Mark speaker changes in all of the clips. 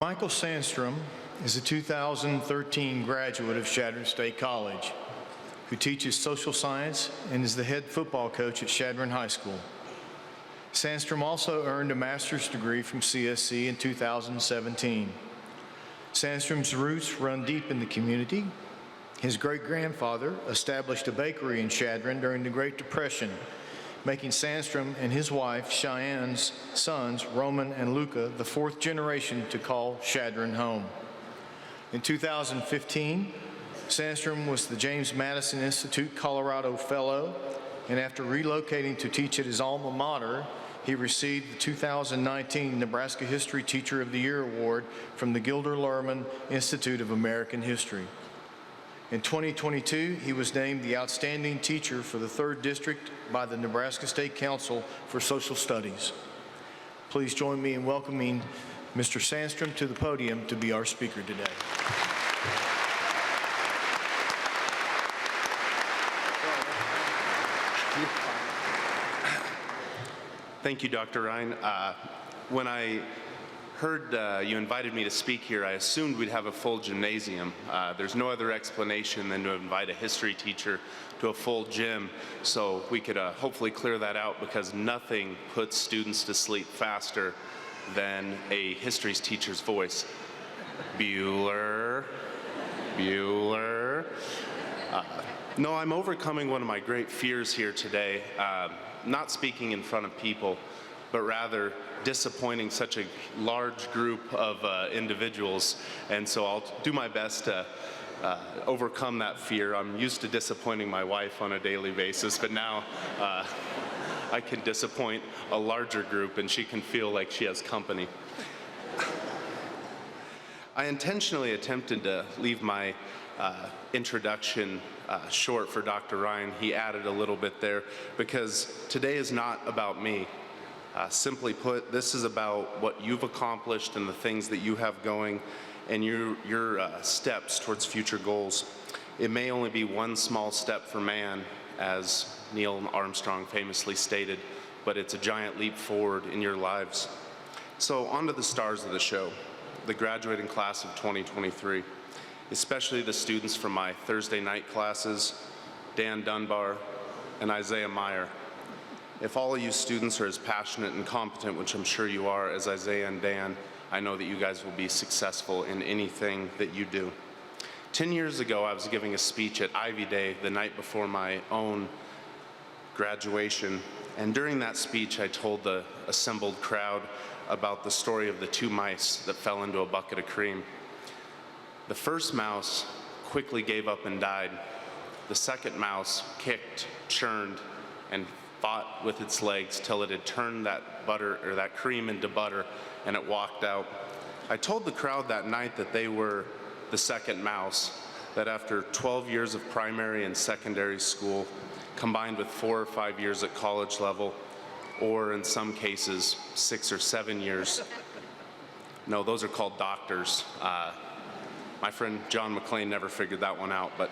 Speaker 1: Michael Sandstrom is a 2013 graduate of Chadron State College who teaches social science and is the head football coach at Chadron High School. Sandstrom also earned a master's degree from CSC in 2017. Sandstrom's roots run deep in the community. His great-grandfather established a bakery in Chadron during the Great Depression, making Sandstrom and his wife Cheyenne's sons, Roman and Luca, the fourth generation to call Chadron home. In 2015, Sandstrom was the James Madison Institute Colorado Fellow, and after relocating to teach at his alma mater, he received the 2019 Nebraska History Teacher of the Year Award from the Gilder Lehrman Institute of American History. In 2022, he was named the Outstanding Teacher for the 3rd District by the Nebraska State Council for Social Studies. Please join me in welcoming Mr. Sandstrom to the podium to be our speaker today.
Speaker 2: Thank you, Dr. Ryan. When I heard you invited me to speak here, I assumed we'd have a full gymnasium. There's no other explanation than to invite a history teacher to a full gym, so we could hopefully clear that out, because nothing puts students to sleep faster than a history teacher's voice. Bueller, Bueller. No, I'm overcoming one of my great fears here today, not speaking in front of people, but rather disappointing such a large group of individuals. And so I'll do my best to overcome that fear. I'm used to disappointing my wife on a daily basis, but now I can disappoint a larger group and she can feel like she has company. I intentionally attempted to leave my introduction short for Dr. Ryan. He added a little bit there because today is not about me. Simply put, this is about what you've accomplished and the things that you have going and your steps towards future goals. It may only be one small step for man, as Neil Armstrong famously stated, but it's a giant leap forward in your lives. So on to the stars of the show, the graduating class of 2023, especially the students from my Thursday night classes, Dan Dunbar and Isaiah Meyer. If all of you students are as passionate and competent, which I'm sure you are, as Isaiah and Dan, I know that you guys will be successful in anything that you do. 10 years ago, I was giving a speech at Ivy Day the night before my own graduation, and during that speech, I told the assembled crowd about the story of the 2 mice that fell into a bucket of cream. The first mouse quickly gave up and died. The second mouse kicked, churned, and fought with its legs till it had turned that butter or that cream into butter, and it walked out. I told the crowd that night that they were the second mouse, that after 12 years of primary and secondary school, combined with 4 or 5 years at college level, or in some cases 6 or 7 years. No, those are called doctors. My friend John McClain never figured that one out, but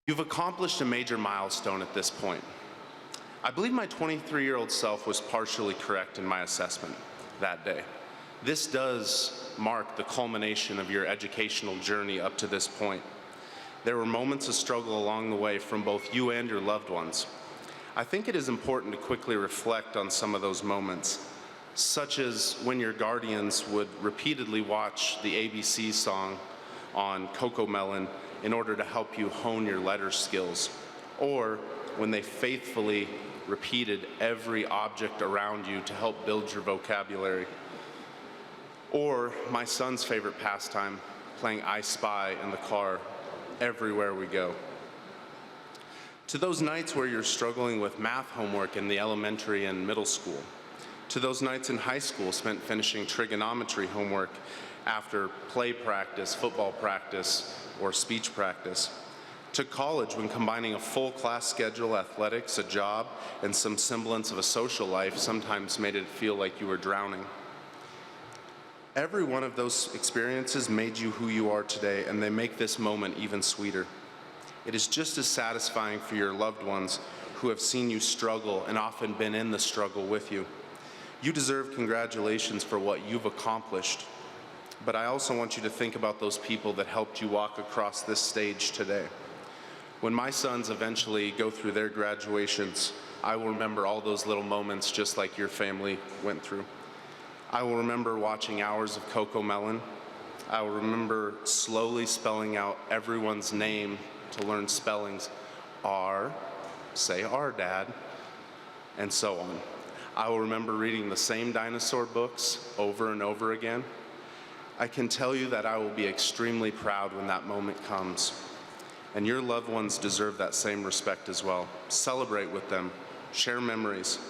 Speaker 2: you've accomplished a major milestone at this point. I believe my 23-year-old self was partially correct in my assessment that day. This does mark the culmination of your educational journey up to this point. There were moments of struggle along the way from both you and your loved ones. I think it is important to quickly reflect on some of those moments, such as when your guardians would repeatedly watch the ABC song on Cocomelon in order to help you hone your letter skills, or when they faithfully repeated every object around you to help build your vocabulary. Or my son's favorite pastime, playing I Spy in the car everywhere we go. To those nights where you're struggling with math homework in the elementary and middle school. To those nights in high school spent finishing trigonometry homework after play practice, football practice, or speech practice. To college when combining a full class schedule, athletics, a job, and some semblance of a social life sometimes made it feel like you were drowning. Every one of those experiences made you who you are today, and they make this moment even sweeter. It is just as satisfying for your loved ones who have seen you struggle and often been in the struggle with you. You deserve congratulations for what you've accomplished, but I also want you to think about those people that helped you walk across this stage today. When my sons eventually go through their graduations, I will remember all those little moments just like your family went through. I will remember watching hours of Coco Melon. I will remember slowly spelling out everyone's name to learn spellings. R, say R, Dad, and so on. I will remember reading the same dinosaur books over and over again. I can tell you that I will be extremely proud when that moment comes. And your loved ones deserve that same respect as well. Celebrate with them, share memories,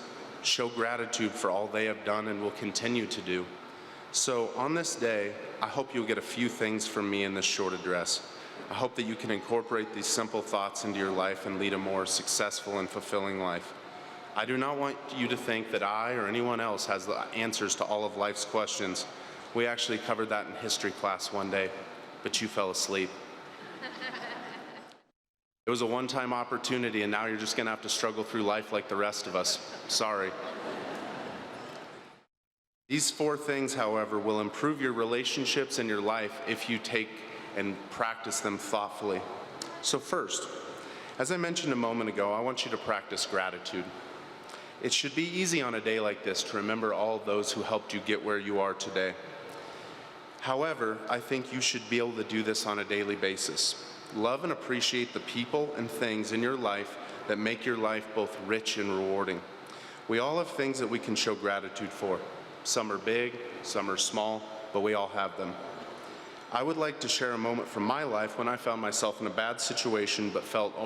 Speaker 2: show gratitude for all they have done and will continue to do. So on this day, I hope you'll get a few things from me in this short address. I hope that you can incorporate these simple thoughts into your life and lead a more successful and fulfilling life. I do not want you to think that I or anyone else has the answers to all of life's questions. We actually covered that in history class one day, but you fell asleep. It was a one-time opportunity, and now you're just going to have to struggle through life like the rest of us. Sorry. These 4 things, however, will improve your relationships and your life if you take and practice them thoughtfully. So first, as I mentioned a moment ago, I want you to practice gratitude. It should be easy on a day like this to remember all those who helped you get where you are today. However, I think you should be able to do this on a daily basis. Love and appreciate the people and things in your life that make your life both rich and rewarding. We all have things that we can show gratitude for. Some are big, some are small, but we all have them. I would like to share a moment from my life when I found myself in a bad situation but felt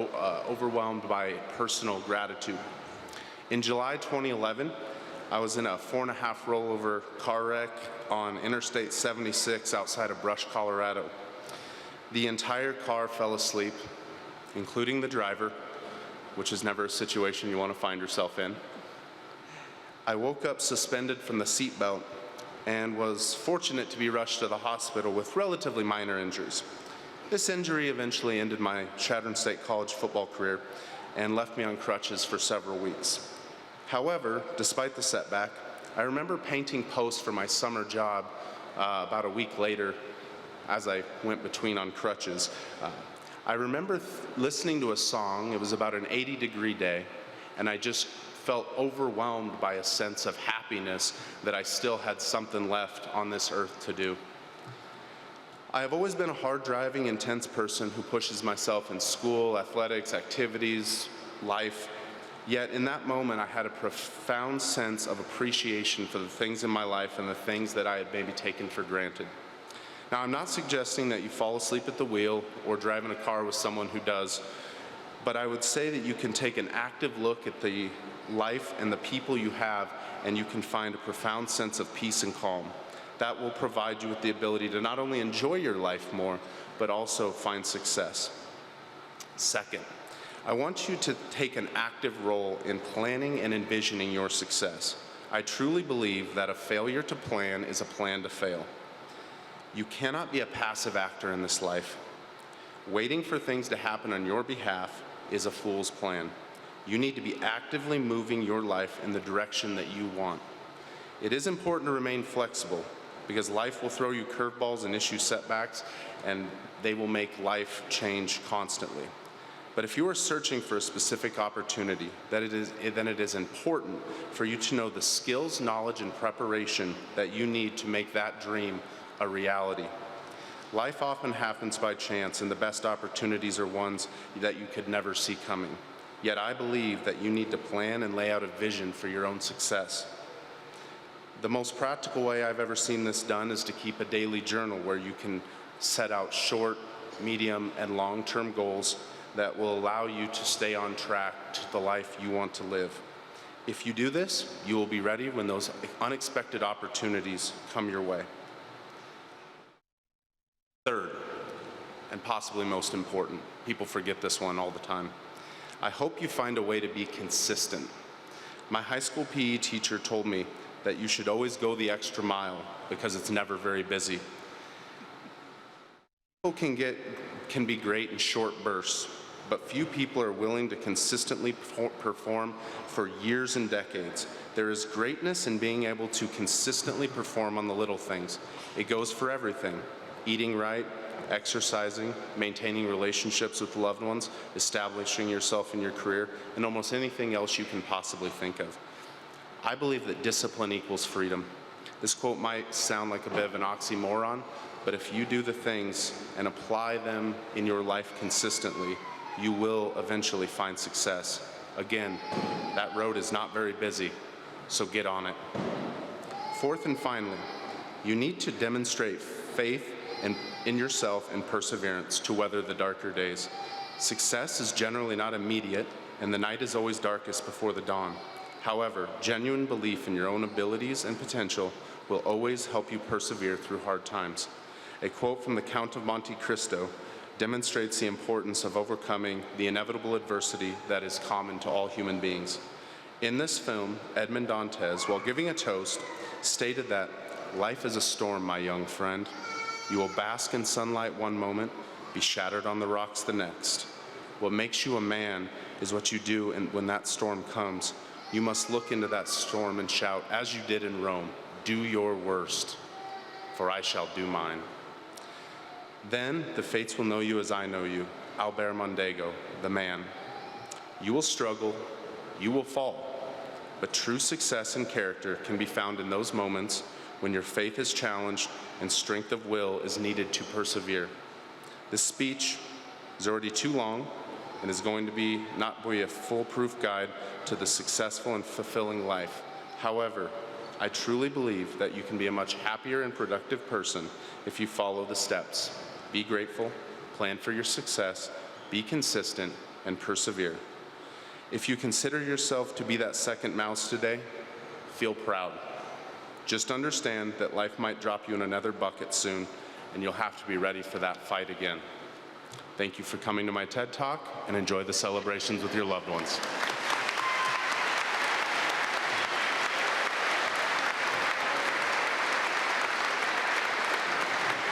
Speaker 2: overwhelmed by personal gratitude. In July 2011, I was in a 4.5 rollover car wreck on Interstate 76 outside of Brush, Colorado. The entire car fell asleep, including the driver, which is never a situation you want to find yourself in. I woke up suspended from the seatbelt and was fortunate to be rushed to the hospital with relatively minor injuries. This injury eventually ended my Chadron State College football career and left me on crutches for several weeks. However, despite the setback, I remember painting posts for my summer job about a week later as I went between on crutches. I remember listening to a song. It was about an 80-degree day, and I just felt overwhelmed by a sense of happiness that I still had something left on this earth to do. I have always been a hard-driving, intense person who pushes myself in school, athletics, activities, life. Yet in that moment, I had a profound sense of appreciation for the things in my life and the things that I had maybe taken for granted. Now, I'm not suggesting that you fall asleep at the wheel or drive in a car with someone who does, but I would say that you can take an active look at the life and the people you have, and you can find a profound sense of peace and calm. That will provide you with the ability to not only enjoy your life more, but also find success. Second, I want you to take an active role in planning and envisioning your success. I truly believe that a failure to plan is a plan to fail. You cannot be a passive actor in this life. Waiting for things to happen on your behalf is a fool's plan. You need to be actively moving your life in the direction that you want. It is important to remain flexible because life will throw you curveballs and issue setbacks, and they will make life change constantly. But if you are searching for a specific opportunity, then it is important for you to know the skills, knowledge, and preparation that you need to make that dream a reality. Life often happens by chance, and the best opportunities are ones that you could never see coming. Yet I believe that you need to plan and lay out a vision for your own success. The most practical way I've ever seen this done is to keep a daily journal where you can set out short, medium, and long-term goals that will allow you to stay on track to the life you want to live. If you do this, you will be ready when those unexpected opportunities come your way. Third, and possibly most important, people forget this one all the time. I hope you find a way to be consistent. My high school PE teacher told me that you should always go the extra mile because it's never very busy. People can be great in short bursts, but few people are willing to consistently perform for years and decades. There is greatness in being able to consistently perform on the little things. It goes for everything: eating right, exercising, maintaining relationships with loved ones, establishing yourself in your career, and almost anything else you can possibly think of. I believe that discipline equals freedom. This quote might sound like a bit of an oxymoron, but if you do the things and apply them in your life consistently, you will eventually find success. Again, that road is not very busy, so get on it. Fourth and finally, you need to demonstrate faith in yourself and perseverance to weather the darker days. Success is generally not immediate, and the night is always darkest before the dawn. However, genuine belief in your own abilities and potential will always help you persevere through hard times. A quote from the Count of Monte Cristo demonstrates the importance of overcoming the inevitable adversity that is common to all human beings. In this film, Edmond Dantes, while giving a toast, stated that life is a storm, my young friend. You will bask in sunlight one moment, be shattered on the rocks the next. What makes you a man is what you do, and when that storm comes, you must look into that storm and shout, as you did in Rome, do your worst, for I shall do mine. Then the fates will know you as I know you, Albert Mondego, the man. You will struggle, you will fall, but true success and character can be found in those moments when your faith is challenged and strength of will is needed to persevere. This speech is already too long and is going to be not be a foolproof guide to the successful and fulfilling life. However, I truly believe that you can be a much happier and productive person if you follow the steps. Be grateful, plan for your success, be consistent, and persevere. If you consider yourself to be that second mouse today, feel proud. Just understand that life might drop you in another bucket soon, and you'll have to be ready for that fight again. Thank you for coming to my TED Talk, and enjoy the celebrations with your loved ones.